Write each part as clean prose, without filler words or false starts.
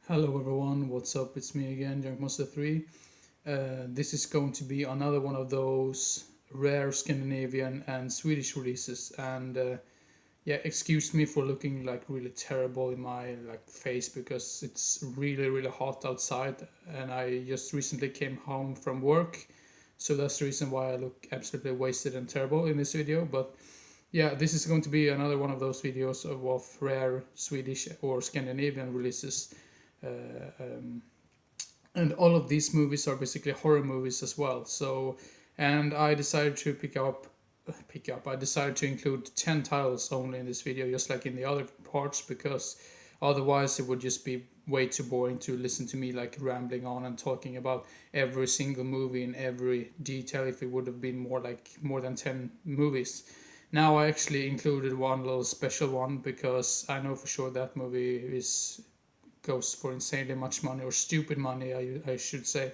Hello everyone, what's up? It's me again, Junkmaster 3. This is going to be another one of those rare Scandinavian and Swedish releases, and yeah, excuse me for looking like really terrible in my face because it's really hot outside, and I just recently came home from work, so that's the reason why I look absolutely wasted and terrible in this video. But yeah, this is going to be another one of those videos of rare Swedish or Scandinavian releases. Uh, um, and all of these movies are basically horror movies as well. So, and I decided to pick up. I decided to include 10 titles only in this video, just like in the other parts, because otherwise it would just be way too boring to listen to me like rambling on and talking about every single movie in every detail if it would have been more than 10 movies. Now I actually included one little special one because I know for sure that movie is goes for insanely much money, or stupid money I should say,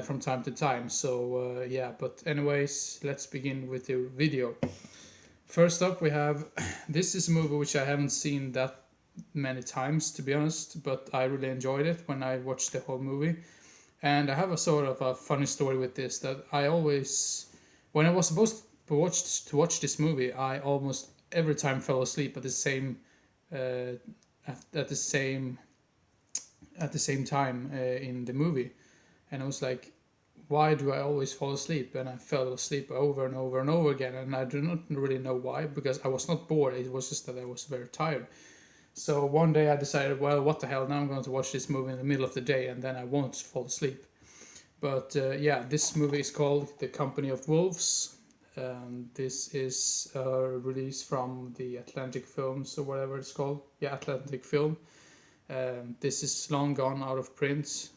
from time to time. So yeah, but anyways, let's begin with the video. First up we have this is a movie which I haven't seen that many times, to be honest, but I really enjoyed it when I watched the whole movie. And I have a sort of a funny story with this, that I always, when I was supposed to watch this movie, I almost every time fell asleep at the same uh, at the same time in the movie, and I was like, why do I always fall asleep? And I fell asleep over and over and over again, and I do not really know why, because I was not bored, it was just that I was very tired. So one day I decided, well, what the hell, now I'm going to watch this movie in the middle of the day and then I won't fall asleep. But yeah, this movie is called The Company of Wolves. This is a release from the Atlantic Films, or whatever it's called. Yeah, Atlantic Film. This is long gone out of print.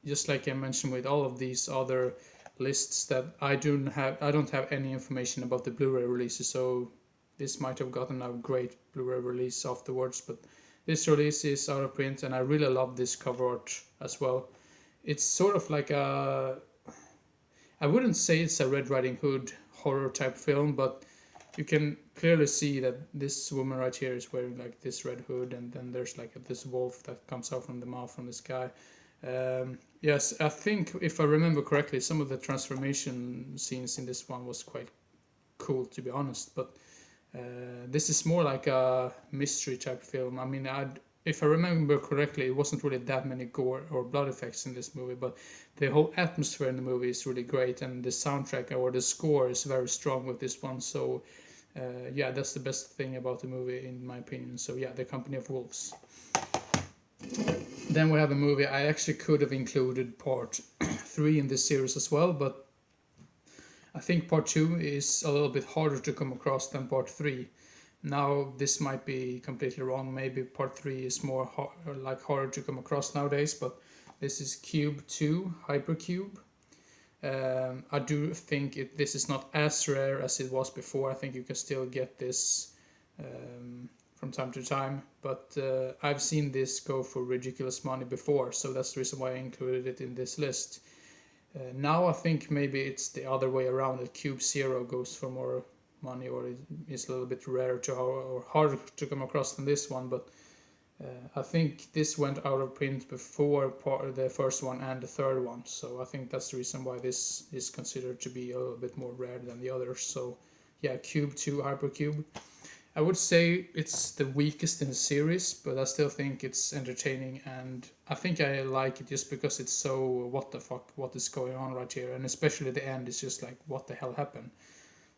Just like I mentioned with all of these other lists, that I don't have any information about the Blu-ray releases, so this might have gotten a great Blu-ray release afterwards. But this release is out of print, and I really love this cover art as well. It's sort of like I wouldn't say it's a Red Riding Hood horror type film, but you can clearly see that this woman right here is wearing like this red hood, and then there's like this wolf that comes out from the mouth from this guy. Yes, I think if I remember correctly, some of the transformation scenes in this one was quite cool, to be honest. But this is more like a mystery type film. I mean, if I remember correctly, it wasn't really that many gore or blood effects in this movie, but the whole atmosphere in the movie is really great, and the soundtrack or the score is very strong with this one. So yeah, that's the best thing about the movie in my opinion. So yeah, The Company of Wolves. Then we have a movie I actually could have included part 3 in this series as well, but I think part 2 is a little bit harder to come across than part 3. Now this might be completely wrong, maybe part 3 is more harder to come across nowadays, but this is Cube 2, Hypercube. I do think this is not as rare as it was before. I think you can still get this from time to time, but I've seen this go for ridiculous money before, so that's the reason why I included it in this list. Now I think maybe it's the other way around, that Cube Zero goes for more money, or it is a little bit rarer or harder to come across than this one, but I think this went out of print before the first one and the third one, so I think that's the reason why this is considered to be a little bit more rare than the others. So yeah, Cube 2 Hypercube. I would say it's the weakest in the series, but I still think it's entertaining, and I think I like it just because it's so what the fuck, what is going on right here, and especially the end is just like, what the hell happened?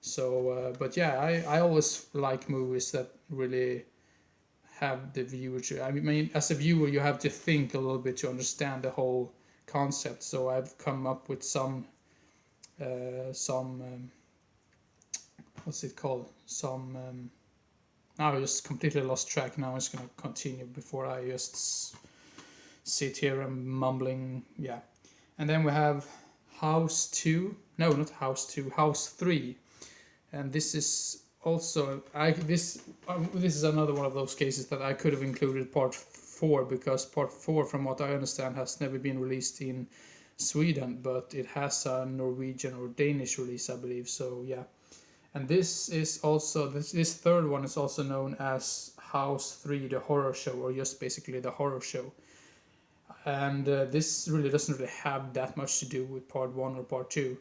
So, but yeah, I always like movies that really have the viewer to. I mean, as a viewer, you have to think a little bit to understand the whole concept. So I've come up with some what's it called? Now I just completely lost track. Now I'm just gonna continue before I just sit here and mumbling. Yeah, and then we have House 2. No, not House 2. House 3. And this is also this is another one of those cases that I could have included part 4, because part 4, from what I understand, has never been released in Sweden, but it has a Norwegian or Danish release, I believe. So yeah, and this is also this third one is also known as House 3 the Horror Show, or just basically the Horror Show. and this really doesn't really have that much to do with part 1 or part 2.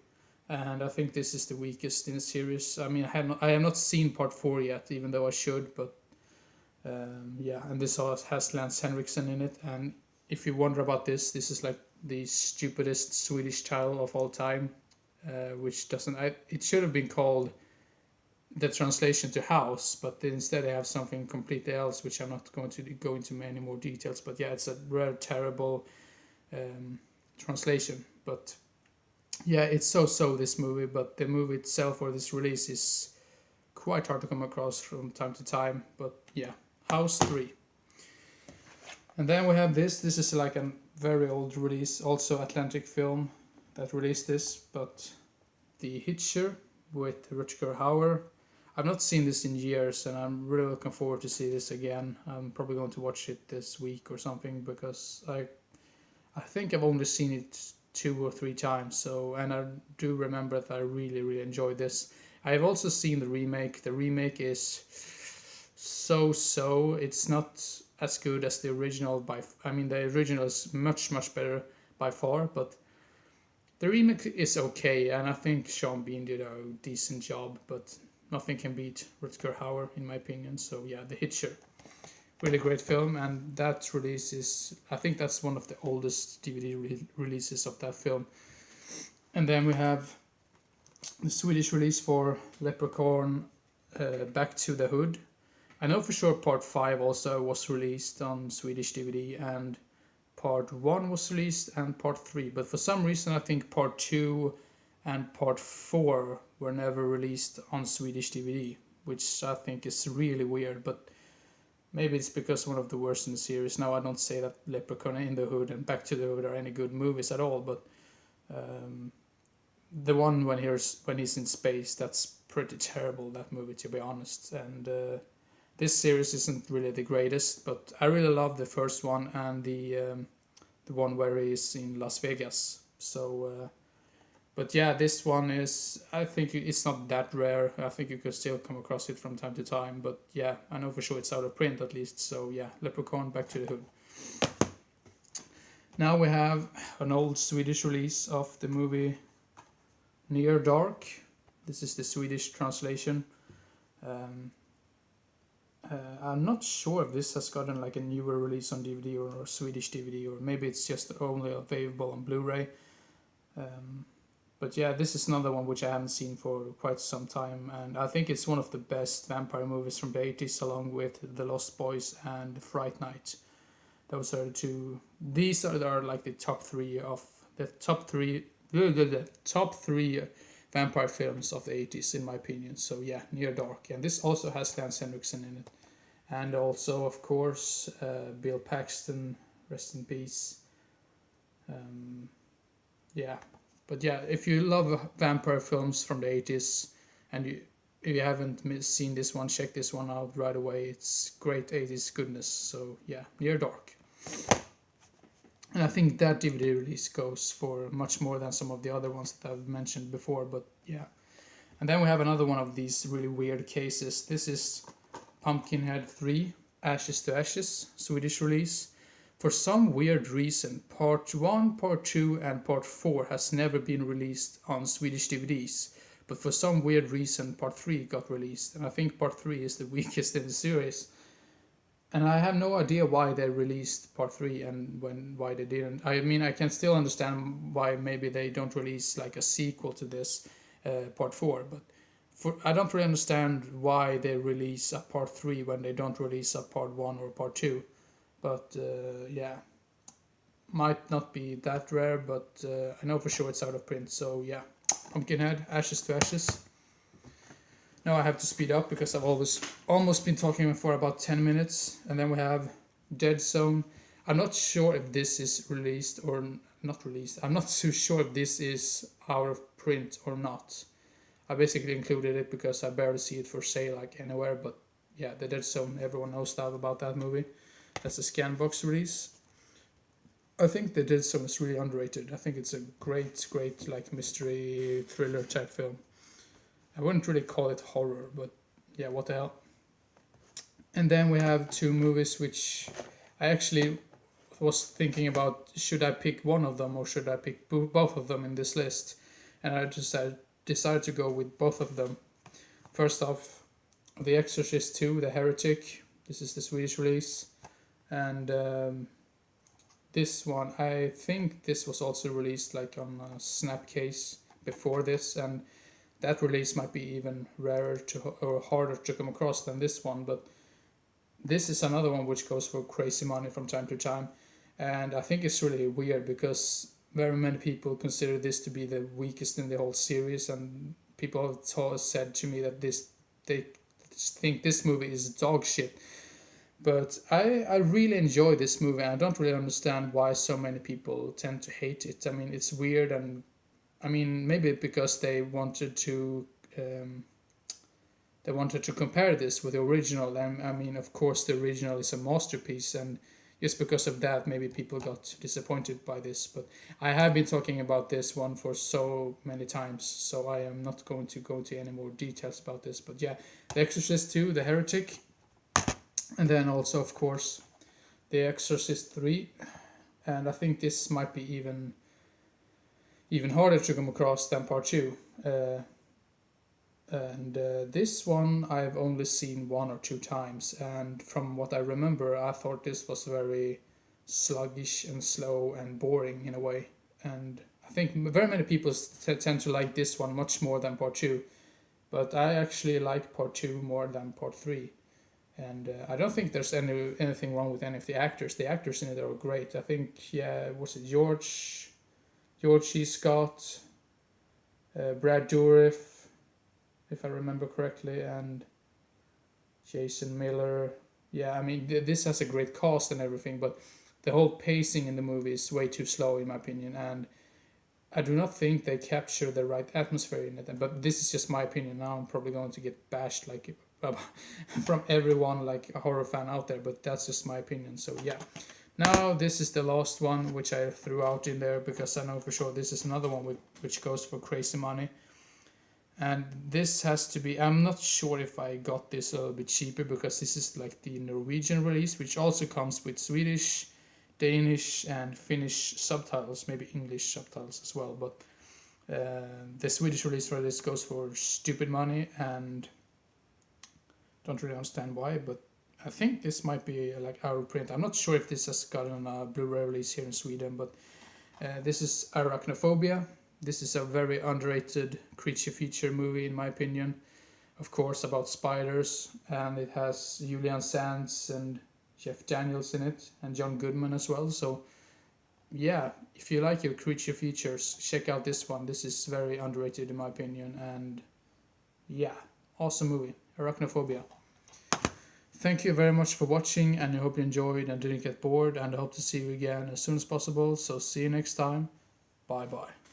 And I think this is the weakest in the series. I mean, I have not seen part 4 yet, even though I should. But yeah, and this also has Lance Henriksen in it. And if you wonder about this is like the stupidest Swedish title of all time, which doesn't. It should have been called the translation to House, but instead they have something completely else, which I'm not going to go into many more details. But yeah, it's a very terrible translation. But yeah, it's so this movie, but the movie itself or this release is quite hard to come across from time to time. But yeah, House 3. And then we have this. This is like a very old release, also Atlantic Film that released this, but The Hitcher with Rutger Hauer. I've not seen this in years, and I'm really looking forward to see this again. I'm probably going to watch it this week or something, because I think I've only seen it 2 or 3 times. So, and I do remember that I really enjoyed this. I've also seen the remake. The remake is so. It's not as good as the original. The original is much better by far, but the remake is okay, and I think Sean Bean did a decent job, but nothing can beat Rutger Hauer in my opinion. So yeah, The Hitcher, really great film, and that release is, I think that's one of the oldest DVD releases of that film. And then we have the Swedish release for Leprechaun, Back to the Hood. I know for sure part 5 also was released on Swedish DVD, and part 1 was released and part 3, but for some reason I think part 2 and part 4 were never released on Swedish DVD, which I think is really weird, but maybe it's because one of the worst in the series. Now, I don't say that Leprechaun in the Hood and Back to the Hood are any good movies at all, but the one when he's in space, that's pretty terrible, that movie, to be honest. And this series isn't really the greatest, but I really love the first one and the one where he's in Las Vegas. So but yeah, this one is, I think it's not that rare. I think you could still come across it from time to time. But yeah, I know for sure it's out of print at least. So yeah, Leprechaun, Back to the Hood. Now we have an old Swedish release of the movie Near Dark. This is the Swedish translation. I'm not sure if this has gotten like a newer release on DVD or Swedish DVD, or maybe it's just only available on Blu-ray. But yeah, this is another one which I haven't seen for quite some time, and I think it's one of the best vampire movies from the 80s, along with The Lost Boys and Fright Night. Those are the two. These are like the top three vampire films of the 80s, in my opinion. So yeah, Near Dark, and this also has Lance Henriksen in it, and also of course Bill Paxton, rest in peace. Yeah. But yeah, if you love vampire films from the 80s, and if you haven't seen this one, check this one out right away. It's great 80s goodness. So yeah, Near Dark. And I think that DVD release goes for much more than some of the other ones that I've mentioned before, but yeah. And then we have another one of these really weird cases. This is Pumpkinhead 3, Ashes to Ashes, Swedish release. For some weird reason, part 1, part 2 and part 4 has never been released on Swedish DVDs. But for some weird reason, part 3 got released. And I think part 3 is the weakest in the series. And I have no idea why they released part 3 and why they didn't. I mean, I can still understand why maybe they don't release like a sequel to this, part 4. But I don't really understand why they release a part 3 when they don't release a part 1 or part 2. But yeah, might not be that rare, but I know for sure it's out of print. So yeah, Pumpkinhead, Ashes to Ashes. Now I have to speed up because I've almost been talking for about 10 minutes. And then we have Dead Zone. I'm not sure if this is released or not released. I'm not too sure if this is out of print or not. I basically included it because I barely see it for sale like anywhere. But yeah, the Dead Zone, everyone knows that about that movie. That's a Scanbox release. I think the Dead Zone is really underrated. I think it's a great like mystery thriller type film. I wouldn't really call it horror, but yeah, what the hell. And then we have two movies which I actually was thinking about should I pick one of them or should I pick both of them in this list, and I decided to go with both of them. First off, The Exorcist II, The Heretic. This is the Swedish release, and this one, I think this was also released like on a Snapcase before this, and that release might be even rarer or harder to come across than this one, but this is another one which goes for crazy money from time to time, and I think it's really weird because very many people consider this to be the weakest in the whole series, and people have said to me that they think this movie is dog shit. But I really enjoy this movie, and I don't really understand why so many people tend to hate it. I mean, it's weird, and I mean, maybe because they wanted to compare this with the original. And I mean, of course, the original is a masterpiece, and just because of that, maybe people got disappointed by this. But I have been talking about this one for so many times, so I am not going to go into any more details about this. But yeah, The Exorcist II, The Heretic, and then also, of course, The Exorcist III, and I think this might be even harder to come across than part 2. This one I've only seen 1 or 2 times, and from what I remember, I thought this was very sluggish and slow and boring in a way. And I think very many people tend to like this one much more than part 2, but I actually like part 2 more than part 3. And I don't think there's anything wrong with any of the actors. The actors in it are great. I think, yeah, was it George C. Scott, Brad Dourif, if I remember correctly, and Jason Miller. Yeah, I mean, this has a great cast and everything, but the whole pacing in the movie is way too slow, in my opinion, and I do not think they capture the right atmosphere in it. But this is just my opinion. Now I'm probably going to get bashed like from everyone, like a horror fan out there, but that's just my opinion. So yeah, now this is the last one which I threw out in there because I know for sure this is another one which goes for crazy money. And this has to be, I'm not sure if I got this a little bit cheaper because this is like the Norwegian release, which also comes with Swedish, Danish and Finnish subtitles, maybe English subtitles as well. But the Swedish release for this goes for stupid money, and don't really understand why, but I think this might be like out of print. I'm not sure if this has gotten a Blu-ray release here in Sweden, but this is Arachnophobia. This is a very underrated creature feature movie in my opinion. Of course, about spiders, and it has Julian Sands and Jeff Daniels in it, and John Goodman as well. So yeah, if you like your creature features, check out this one. This is very underrated in my opinion, and yeah, awesome movie, Arachnophobia. Thank you very much for watching, and I hope you enjoyed and didn't get bored, and I hope to see you again as soon as possible. So see you next time. Bye bye.